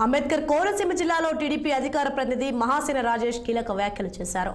అంబేద్కర్ కోనసీమ జిల్లాలో టీడీపీ అధికార ప్రతినిధి మహాసేన రాజేష్ కీలక వ్యాఖ్యలు చేశారు.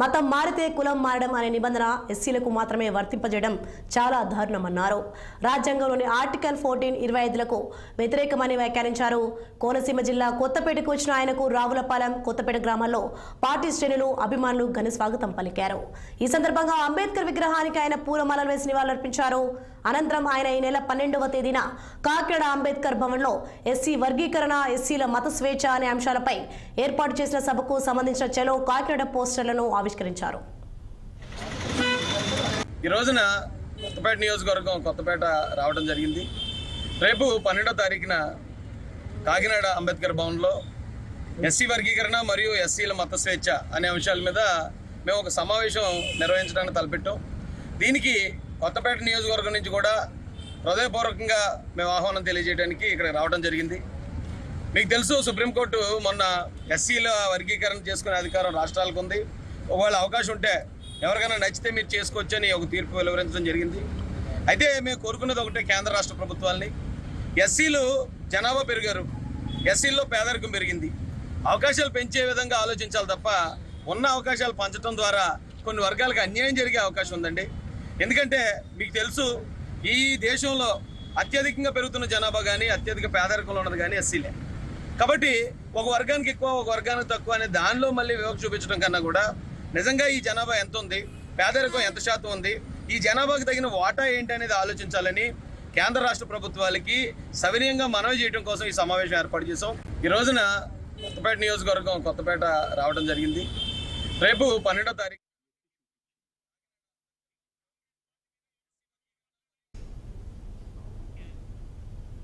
మతం మారితే కులం మారడం అనే నిబంధన ఎస్సీలకు మాత్రమే వర్తింపజేయడం చాలా దారుణమన్నారు. రాజ్యాంగంలోని ఆర్టికల్ 14(25)లకు వ్యతిరేకమని వ్యాఖ్యానించారు. కోనసీమ జిల్లా కొత్తపేటకు వచ్చిన ఆయనకు రావులపాలెం, కొత్తపేట గ్రామాల్లో పార్టీ శ్రేణులు, అభిమానులు ఘన స్వాగతం పలికారు. ఈ సందర్భంగా అంబేద్కర్ విగ్రహానికి ఆయన పూలమాలలు వేసి నివాళులర్పించారు. అనంతరం ఆయన ఈ నెల 12వ తేదీన కాకినాడ అంబేద్కర్ భవన్లో ఎస్సీ వర్గీకరణ, ఎస్సీల మత స్వేచ్ఛ అనే అంశాలపై ఏర్పాటు చేసిన సభకు సంబంధించిన చలో కాకినాడ పోస్టర్లను ఆవిష్కరించారు. ఈ రోజున కొత్తపేట నియోజకవర్గం కొత్తపేట రావడం జరిగింది. రేపు 12వ తారీఖున కాకినాడ అంబేద్కర్ భవన్లో ఎస్సీ వర్గీకరణ మరియు ఎస్సీల మత స్వేచ్ఛ అనే అంశాల మీద మేము ఒక సమావేశం నిర్వహించడానికి తలపెట్టాం. దీనికి కొత్తపేట నియోజకవర్గం నుంచి కూడా హృదయపూర్వకంగా మేము ఆహ్వానం తెలియజేయడానికి ఇక్కడ రావడం జరిగింది. మీకు తెలుసు, సుప్రీంకోర్టు మొన్న ఎస్సీల వర్గీకరణ చేసుకునే అధికారం రాష్ట్రాలకు ఉంది. ఒకవేళ అవకాశం ఉంటే ఎవరికైనా నచ్చితే మీరు చేసుకోవచ్చని ఒక తీర్పు వెలువరించడం జరిగింది. అయితే మేము కోరుకున్నది ఒకటే, కేంద్ర రాష్ట్ర ప్రభుత్వాల్ని, ఎస్సీలు జనాభా పెరిగారు, ఎస్సీల్లో పేదరికం పెరిగింది, అవకాశాలు పెంచే విధంగా ఆలోచించాలి తప్ప ఉన్న అవకాశాలు పంచడం ద్వారా కొన్ని వర్గాలకు అన్యాయం జరిగే అవకాశం ఉందండి. ఎందుకంటే మీకు తెలుసు, ఈ దేశంలో అత్యధికంగా పెరుగుతున్న జనాభా కానీ అత్యధిక పేదరికంలో ఉన్నది కానీ ఎస్సీలే. కాబట్టి ఒక వర్గానికి ఎక్కువ, ఒక వర్గానికి తక్కువ అనే దానిలో మళ్ళీ వివక్ష చూపించడం కన్నా కూడా నిజంగా ఈ జనాభా ఎంత ఉంది, పేదరికం ఎంత శాతం ఉంది, ఈ జనాభాకి తగిన వాటా ఏంటి అనేది ఆలోచించాలని కేంద్ర రాష్ట్ర ప్రభుత్వాలకి సవినయంగా మనవి చేయడం కోసం ఈ సమావేశం ఏర్పాటు చేసాం. ఈ రోజున కొత్తపేట నియోజకవర్గం కొత్తపేట రావడం జరిగింది. రేపు 12వ తారీఖు